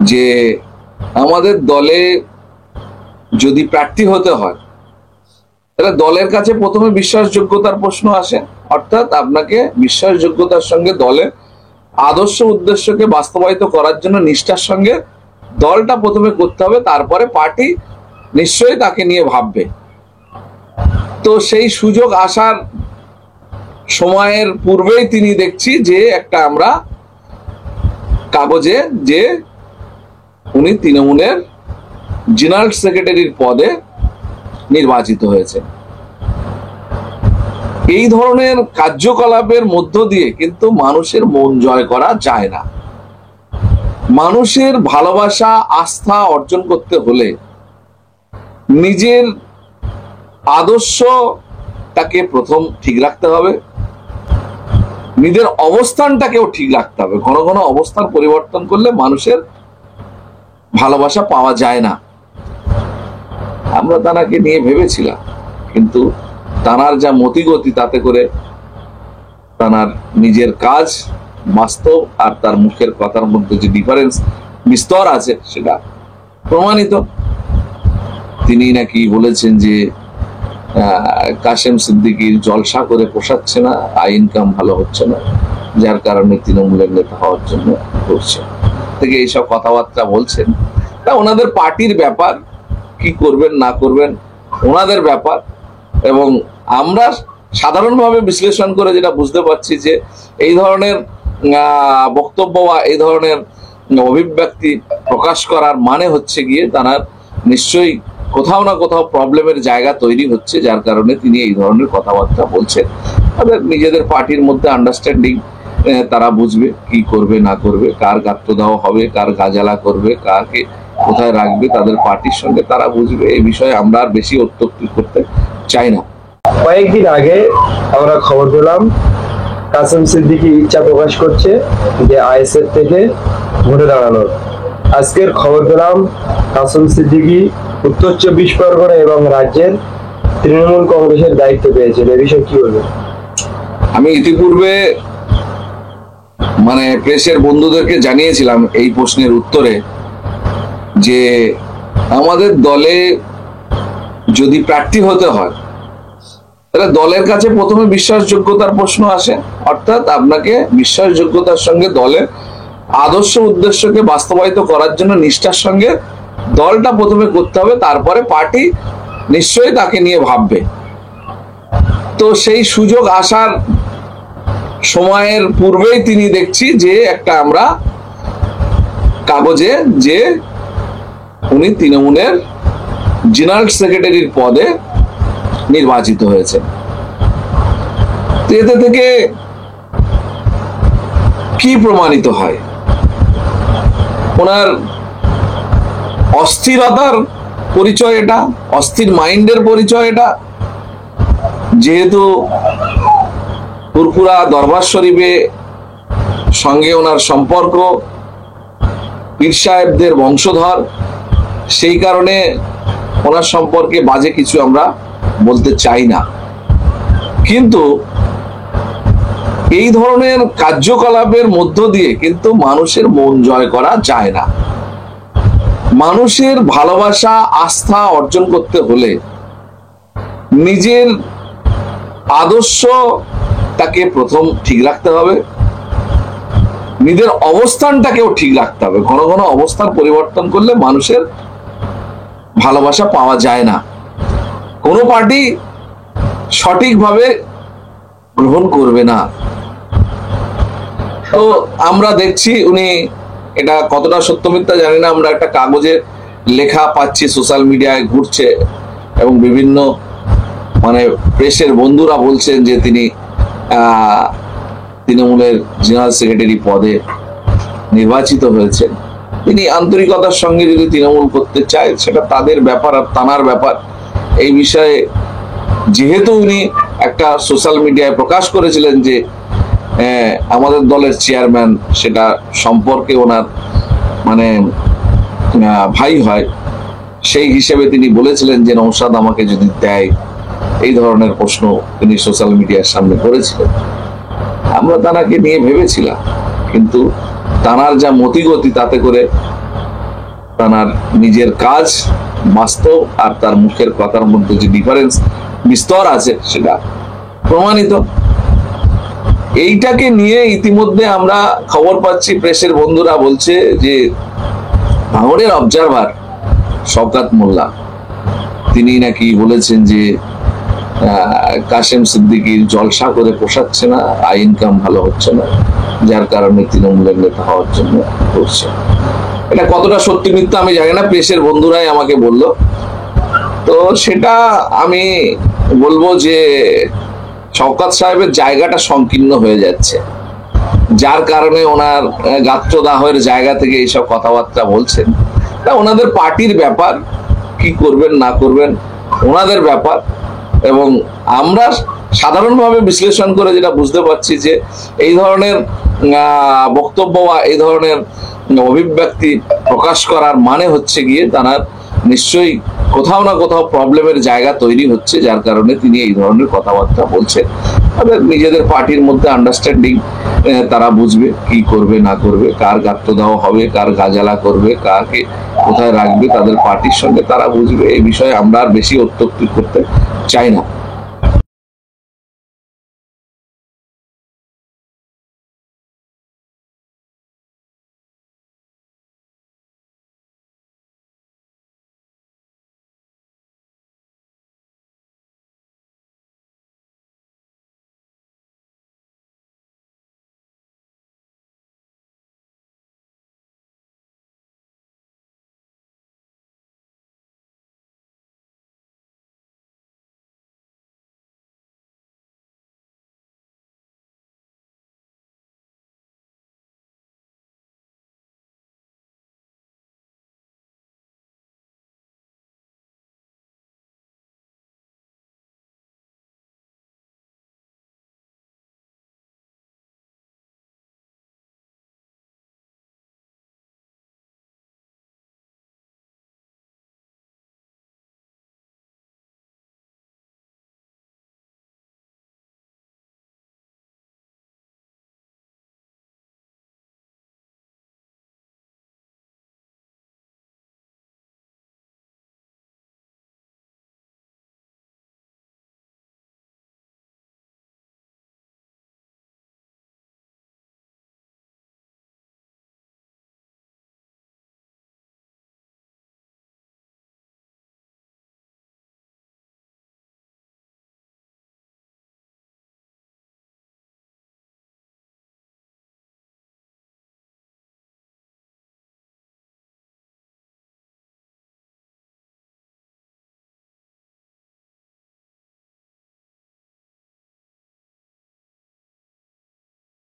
যে আমাদের দলে যদি প্রার্থী হতে হয় তাহলে দলের কাছে প্রথমে বিশ্বাসযোগ্যতার প্রশ্ন আসে, অর্থাৎ আপনাকে বিশ্বাসযোগ্যতার সঙ্গে দলের আদর্শ উদ্দেশ্যকে বাস্তবায়িত করার জন্য নিষ্ঠার সঙ্গে দলটা প্রথমে করতে হবে, তারপরে পার্টি নিশ্চয়ই তাকে নিয়ে ভাববে। তো সেই সুযোগ আসার সময়ের পূর্বেই তিনি দেখছি যে একটা আমরা কাগজে যে উনি তৃণমূলের জেনারেল সেক্রেটারির পদে নির্বাচিত হয়েছে। এই ধরনের কার্যকলাপের মধ্য দিয়ে কিন্তু মানুষের মন জয় করা যায় না। মানুষের ভালোবাসা আস্থা অর্জন করতে হলে নিজের আদর্শটাকে প্রথম ঠিক রাখতে হবে, নিজের অবস্থানটাকেও ঠিক রাখতে হবে। ঘন ঘন অবস্থান পরিবর্তন করলে মানুষের ভালোবাসা পাওয়া যায় না। আমরা তানাকে নিয়ে ভেবেছিলাম, কিন্তু তানার যা মতিগতি, তাতে করে তানার নিজের কাজ বাস্তব আর তার মুখের কথার মধ্যে যে ডিফারেন্স বিস্তর আছে সেটা প্রমাণিত। তিনি নাকি বলেছেন যে কাশেম সিদ্দিকীর জলসা করে পোষাচ্ছে না, ইনকাম ভালো হচ্ছে না, যার কারণে তৃণমূলের নেতা হওয়ার জন্য করছে থেকে এইসব কথাবার্তা বলছেন। তা ওনাদের পার্টির ব্যাপার, কি করবেন না করবেন ওনাদের ব্যাপার। এবং আমরা সাধারণভাবে বিশ্লেষণ করে যেটা বুঝতে পারছি যে এই ধরনের বক্তব্য বা এই ধরনের অভিব্যক্তি প্রকাশ করার মানে হচ্ছে গিয়ে তারা নিশ্চয়ই কোথাও না কোথাও প্রবলেমের জায়গা তৈরি হচ্ছে, যার কারণে তিনি এই ধরনের কথাবার্তা বলছেন। তাদের নিজেদের পার্টির মধ্যে আন্ডারস্ট্যান্ডিং, তারা বুঝবে কি করবে না করবে, কার গাত্রদাহ হবে, কার গাজালা করবে, কাকে কোথায় রাখবে, তাদের পার্টির সঙ্গে তারা বুঝবে। এই বিষয়ে আমরা আর বেশি অত্যুক্তি করতে চাই না। কয়েকদিন আগে আমরা খবর পেলাম কাসেম সিদ্দিকী ইচ্ছা প্রকাশ করছে যে আইএসএফ থেকে ভোটে দাঁড়ানোর। আজকের খবর পেলাম কাসেম সিদ্দিকী উত্তর 24 পরগনা এবং রাজ্যের তৃণমূল কংগ্রেসের দায়িত্ব পেয়েছেন। এ বিষয়ে কি বলবেন? আমি ইতিপূর্বে প্রেসের বন্ধুদেরকে জানিয়েছিলাম এই প্রশ্নের উত্তরে যে আমাদের দলে যদি প্রার্থী হতে হয় তাহলে দলের কাছে প্রথমে বিশ্বাসযোগ্যতার প্রশ্ন আসে, অর্থাৎ আপনাকে বিশ্বাসযোগ্যতার সঙ্গে দলের আদর্শ উদ্দেশ্যকে বাস্তবায়িত করার জন্য নিষ্ঠার সঙ্গে দলটা প্রথমে করতে হবে, তারপরে পার্টি নিশ্চয়ই তাকে নিয়ে ভাববে। তো সেই সুযোগ আসার সময়ের পূর্বেই তিনি দেখছি যে একটা আমরা কাগজে যে উনি তৃণমূলের জেনারেল সেক্রেটারির পদে নির্বাচিত হয়েছে। এতে থেকে কি প্রমাণিত হয়? ওনার অস্থিরতার পরিচয় এটা, অস্থির মাইন্ডের পরিচয় এটা। যেহেতু ফুরফুরা দরবার শরীফে সঙ্গে ওনার সম্পর্ক, পীর সাহেবদের বংশধর, সেই কারণে ওনার সম্পর্কে বাজে কিছু আমরা বলতে চাই না। কিন্তু এই ধরনের কার্যকলাপের মধ্য দিয়ে কিন্তু মানুষের মন জয় করা যায় না। মানুষের ভালোবাসা আস্থা অর্জন করতে হলে নিজের আদর্শটাকে প্রথম ঠিক রাখতে হবে, নিজের অবস্থানটাকেও ঠিক রাখতে হবে। ঘন ঘন অবস্থান পরিবর্তন করলে মানুষের ভালোবাসা পাওয়া যায় না, কোনো পার্টি সঠিকভাবে গ্রহণ করবে না। তো আমরা দেখছি উনি, এটা কতটা সত্য মিথ্যা জানি না, আমরা একটা কাগজে লেখা পাচ্ছি, সোশ্যাল মিডিয়ায় ঘুরছে এবং বিভিন্ন প্রেসের বন্ধুরা বলছেন যে তিনি তৃণমূলের জেনারেল সেক্রেটারি পদে নির্বাচিত হয়েছেন। তিনি আন্তরিকতার সঙ্গে যদি তৃণমূল করতে চায় সেটা তাদের ব্যাপার আর তানার ব্যাপার। এই বিষয়ে যেহেতু উনি একটা সোশ্যাল মিডিয়ায় প্রকাশ করেছিলেন যে আমাদের দলের চেয়ারম্যান, সেটা সম্পর্কে ওনার ভাই হয়, সেই হিসেবে তিনি বলেছিলেন যে নওশাদ আমাকে যদি দেয়, এই ধরনের প্রশ্ন তিনি সোশ্যাল মিডিয়ার সামনে করেছিলেন। আমরা তানাকে নিয়ে ভেবেছিলাম, কিন্তু তানার যা মতিগতি, তাতে করে তার নিজের কাজ বাস্তব আর তার মুখের কথার মধ্যে যে ডিফারেন্স বিস্তর আছে সেটা প্রমাণিত। এইটাকে নিয়ে ইতিমধ্যে আমরা খবর পাচ্ছি, প্রেসের বন্ধুরা বলছে যে ভাঙড়ের অবজারভার শওকত মোল্লা তিনি নাকি বলেছেন যে কাশেম সিদ্দিকীর জলসা করে পোষাচ্ছে না, আয় ইনকাম ভালো হচ্ছে না, যার কারণে তৃণমূলের নেতা হওয়ার জন্য করছে। এটা কতটা সত্যি মিথ্যা আমি জানি না, প্রেসের বন্ধুরাই আমাকে বললো। তো সেটা আমি বলবো যে শওকত সাহেবের জায়গাটা সংকীর্ণ হয়ে যাচ্ছে, যার কারণে ওনার গাত্রদাহের জায়গা থেকে এইসব কথাবার্তা বলছেন। ওনাদের পার্টির ব্যাপার, কি করবেন না করবেন ওনাদের ব্যাপার। এবং আমরা সাধারণভাবে বিশ্লেষণ করে যেটা বুঝতে পারছি যে এই ধরনের বক্তব্য বা এই ধরনের অভিব্যক্তি প্রকাশ করার মানে হচ্ছে গিয়ে তারা নিশ্চয়ই কোথাও না কোথাও প্রবলেমের জায়গা তৈরি হচ্ছে, যার কারণে তিনি এই ধরনের কথাবার্তা বলছেন। তাদের নিজেদের পার্টির মধ্যে আন্ডারস্ট্যান্ডিং, তারা বুঝবে কি করবে না করবে, কার গাত্রদাহ হবে, কার গাজালা করবে, কাকে কোথায় রাখবে, তাদের পার্টির সঙ্গে তারা বুঝবে। এই বিষয়ে আমরা আর বেশি অত্যক্তি করতে চাই না।